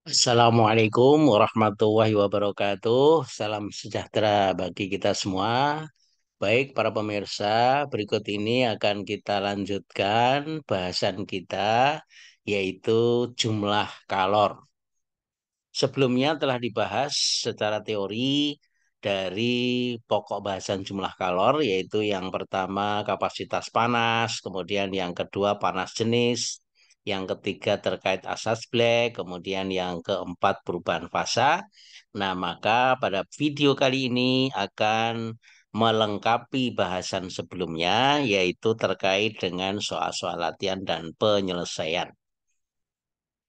Assalamualaikum warahmatullahi wabarakatuh. Salam sejahtera bagi kita semua. Baik, para pemirsa, berikut ini akan kita lanjutkan bahasan kita, yaitu jumlah kalor. Sebelumnya telah dibahas secara teori dari pokok bahasan jumlah kalor, yaitu yang pertama kapasitas panas, kemudian yang kedua panas jenis, yang ketiga terkait asas Black, kemudian yang keempat perubahan fasa. Nah, maka pada video kali ini akan melengkapi bahasan sebelumnya, yaitu terkait dengan soal-soal latihan dan penyelesaian.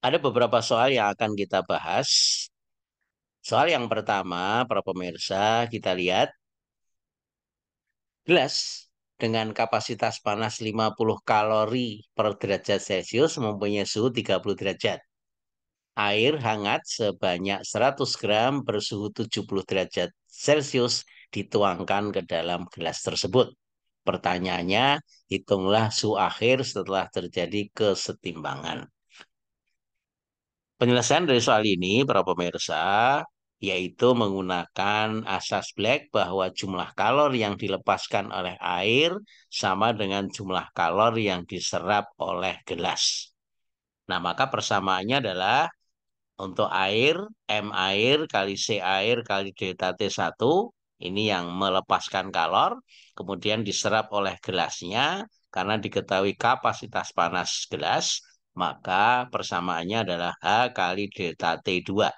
Ada beberapa soal yang akan kita bahas. Soal yang pertama, para pemirsa, kita lihat gelas dengan kapasitas panas 50 kalori per derajat Celcius mempunyai suhu 30 derajat. Air hangat sebanyak 100 gram bersuhu 70 derajat Celcius dituangkan ke dalam gelas tersebut. Pertanyaannya, hitunglah suhu akhir setelah terjadi kesetimbangan. Penyelesaian dari soal ini, para pemirsa, yaitu menggunakan asas Black bahwa jumlah kalor yang dilepaskan oleh air sama dengan jumlah kalor yang diserap oleh gelas. Nah, maka persamaannya adalah untuk air, M air kali C air kali delta T1, ini yang melepaskan kalor, kemudian diserap oleh gelasnya, karena diketahui kapasitas panas gelas, maka persamaannya adalah H kali delta T2.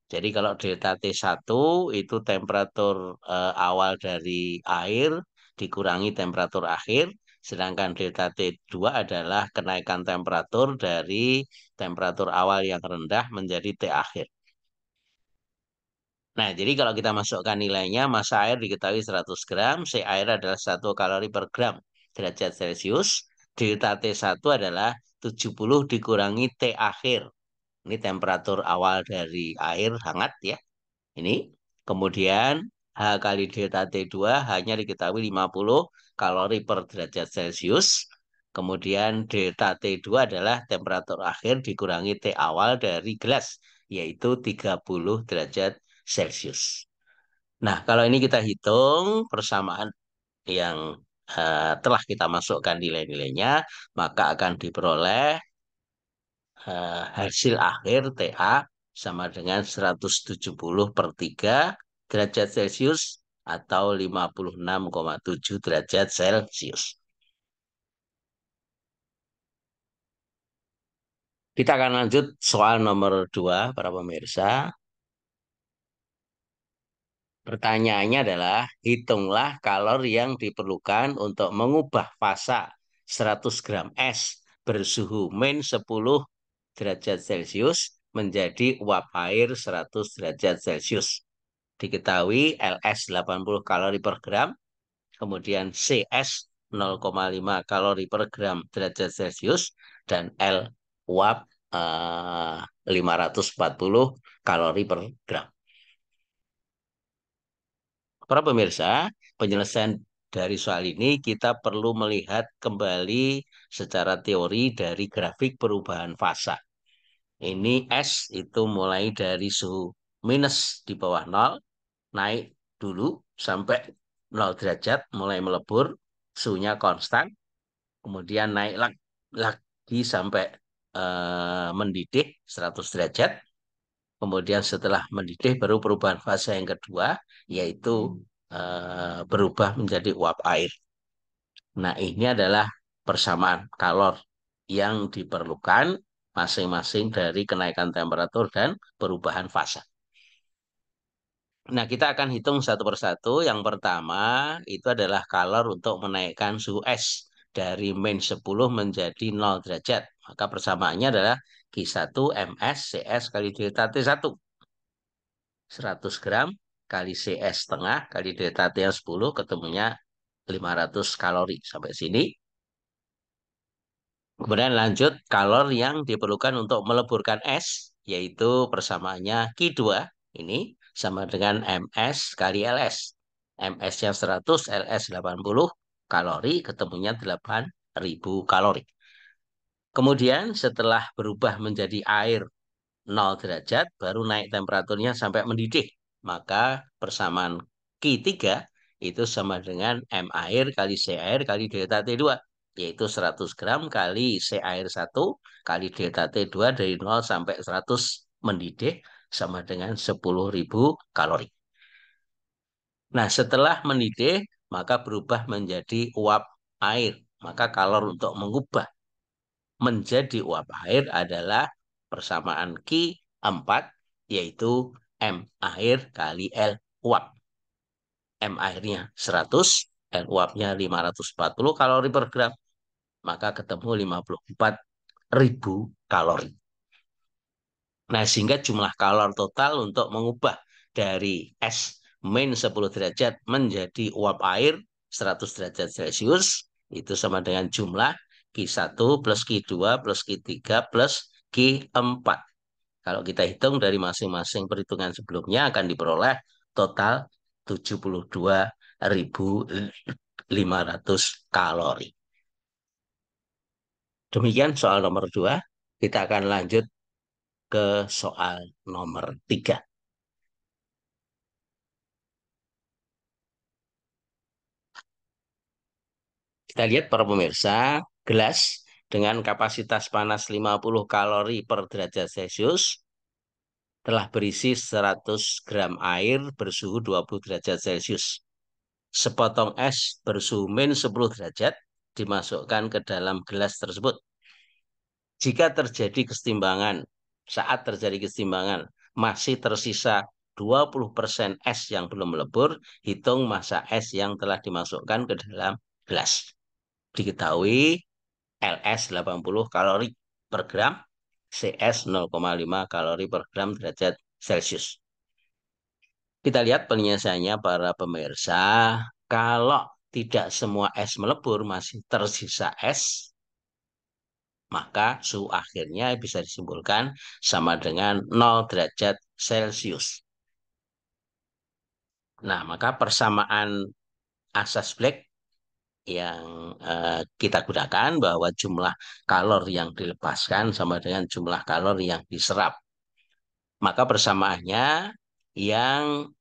Jadi kalau delta T1 itu temperatur awal dari air dikurangi temperatur akhir, sedangkan delta T2 adalah kenaikan temperatur dari temperatur awal yang rendah menjadi T akhir. Nah, jadi kalau kita masukkan nilainya, massa air diketahui 100 gram, C air adalah 1 kalori per gram derajat Celcius, delta T1 adalah 70 dikurangi T akhir. Ini temperatur awal dari air hangat ya. Ini. Kemudian H kali delta T2 hanya diketahui 50 kalori per derajat Celcius. Kemudian delta T2 adalah temperatur akhir dikurangi T awal dari gelas, yaitu 30 derajat Celcius. Nah, kalau ini kita hitung persamaan yang telah kita masukkan nilai-nilainya, maka akan diperoleh hasil akhir TA sama dengan 170 per 3 derajat Celcius atau 56,7 derajat Celcius. Kita akan lanjut soal nomor 2, para pemirsa. Pertanyaannya adalah, hitunglah kalor yang diperlukan untuk mengubah fasa 100 gram es bersuhu min 10 derajat Celcius menjadi uap air 100 derajat Celcius. Diketahui LS 80 kalori per gram, kemudian CS 0,5 kalori per gram derajat Celcius, dan L uap 540 kalori per gram. Para pemirsa, penyelesaian dari soal ini kita perlu melihat kembali secara teori dari grafik perubahan fasa. Ini S itu mulai dari suhu minus di bawah 0, naik dulu sampai 0 derajat, mulai melebur, suhunya konstan, kemudian naik lagi sampai mendidih 100 derajat, kemudian setelah mendidih baru perubahan fase yang kedua, yaitu berubah menjadi uap air. Nah, ini adalah persamaan kalor yang diperlukan masing-masing dari kenaikan temperatur dan perubahan fasa. Nah, kita akan hitung satu persatu. Yang pertama, itu adalah kalor untuk menaikkan suhu es dari min 10 menjadi 0 derajat. Maka persamaannya adalah Q1 MS CS kali delta T1. 100 gram kali CS setengah kali delta T yang 10 ketemunya 500 kalori. Sampai sini. Kemudian lanjut kalor yang diperlukan untuk meleburkan es, yaitu persamaannya Q2. Ini sama dengan MS kali LS. MS-nya 100, LS 80 kalori, ketemunya 8.000 kalori. Kemudian setelah berubah menjadi air 0 derajat, baru naik temperaturnya sampai mendidih. Maka persamaan Q3 itu sama dengan M air kali C air kali delta T2, yaitu 100 gram kali C air 1 kali delta T2 dari 0 sampai 100 mendidih sama dengan 10.000 kalori. Nah, setelah mendidih, maka berubah menjadi uap air. Maka kalor untuk mengubah menjadi uap air adalah persamaan Q4, yaitu M air kali L uap. M airnya 100, L uapnya 540 kalori per gram, maka ketemu 54.000 kalori. Nah, sehingga jumlah kalor total untuk mengubah dari es min 10 derajat menjadi uap air 100 derajat Celcius itu sama dengan jumlah Q1 plus Q2 plus Q3 plus Q4. Kalau kita hitung dari masing-masing perhitungan sebelumnya akan diperoleh total 72.500 kalori. Demikian soal nomor 2. Kita akan lanjut ke soal nomor 3. Kita lihat para pemirsa, gelas dengan kapasitas panas 50 kalori per derajat Celcius telah berisi 100 gram air bersuhu 20 derajat Celcius. Sepotong es bersuhu min 10 derajat dimasukkan ke dalam gelas tersebut. Jika terjadi kesetimbangan, saat terjadi kesetimbangan, masih tersisa 20% es yang belum melebur, hitung massa es yang telah dimasukkan ke dalam gelas. Diketahui LS 80 kalori per gram, CS 0,5 kalori per gram derajat Celcius. Kita lihat penyelesaiannya para pemirsa. Kalau tidak semua es melebur, masih tersisa es, maka suhu akhirnya bisa disimpulkan sama dengan 0 derajat Celcius. Nah, maka persamaan asas Black yang kita gunakan bahwa jumlah kalor yang dilepaskan sama dengan jumlah kalor yang diserap. Maka persamaannya yang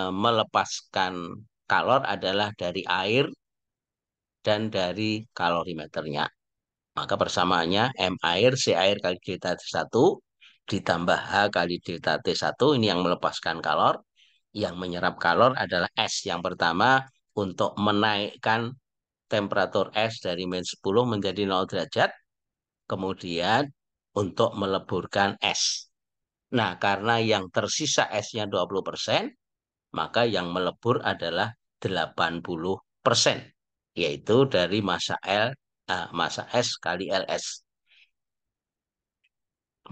melepaskan kalor adalah dari air dan dari kalorimeternya. Maka persamaannya M air, C air kali delta T1 ditambah H kali delta T1, ini yang melepaskan kalor. Yang menyerap kalor adalah S. Yang pertama untuk menaikkan temperatur es dari min 10 menjadi 0 derajat. Kemudian untuk meleburkan es. Nah, karena yang tersisa esnya 20%, maka yang melebur adalah 80%, yaitu dari massa S kali LS.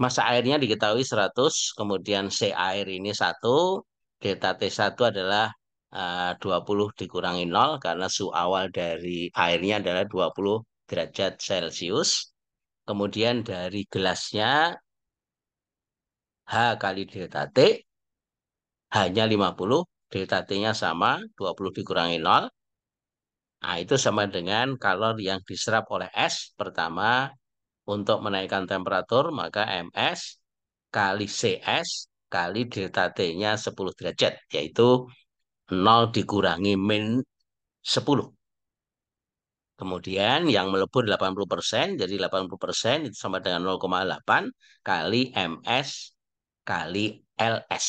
Massa airnya diketahui 100, kemudian C air ini 1, delta T1 adalah 20 dikurangi 0, karena suhu awal dari airnya adalah 20 derajat Celcius. Kemudian dari gelasnya H kali delta T, hanya 50, delta T-nya sama, 20 dikurangi 0. Nah, itu sama dengan kalor yang diserap oleh es. Pertama, untuk menaikkan temperatur, maka MS kali CS kali delta T-nya 10 derajat, yaitu 0 dikurangi min 10. Kemudian yang melebur 80%, jadi 80% itu sama dengan 0,8 kali MS kali LS.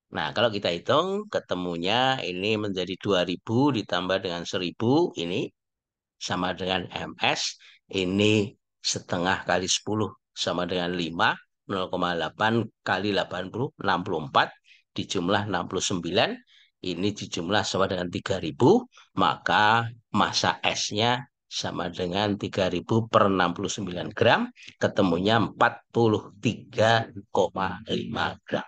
Nah, kalau kita hitung, ketemunya ini menjadi 2000 ditambah dengan 1000, ini sama dengan MS, ini setengah kali 10 sama dengan 5, 0,8 kali 80, 64, dijumlah 69, ini dijumlah sama dengan 3000, maka massa S-nya sama dengan 3000 per 69 gram, ketemunya 43,5 gram.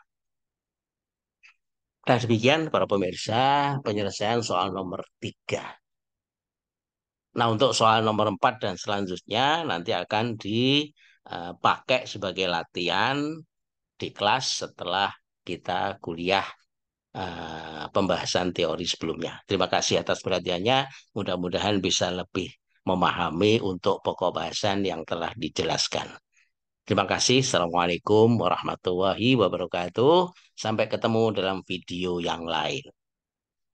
Nah, demikian para pemirsa penyelesaian soal nomor 3. Nah, untuk soal nomor 4 dan selanjutnya nanti akan dipakai sebagai latihan di kelas setelah kita kuliah pembahasan teori sebelumnya. Terima kasih atas perhatiannya. Mudah-mudahan bisa lebih memahami untuk pokok bahasan yang telah dijelaskan. Terima kasih. Assalamualaikum warahmatullahi wabarakatuh. Sampai ketemu dalam video yang lain.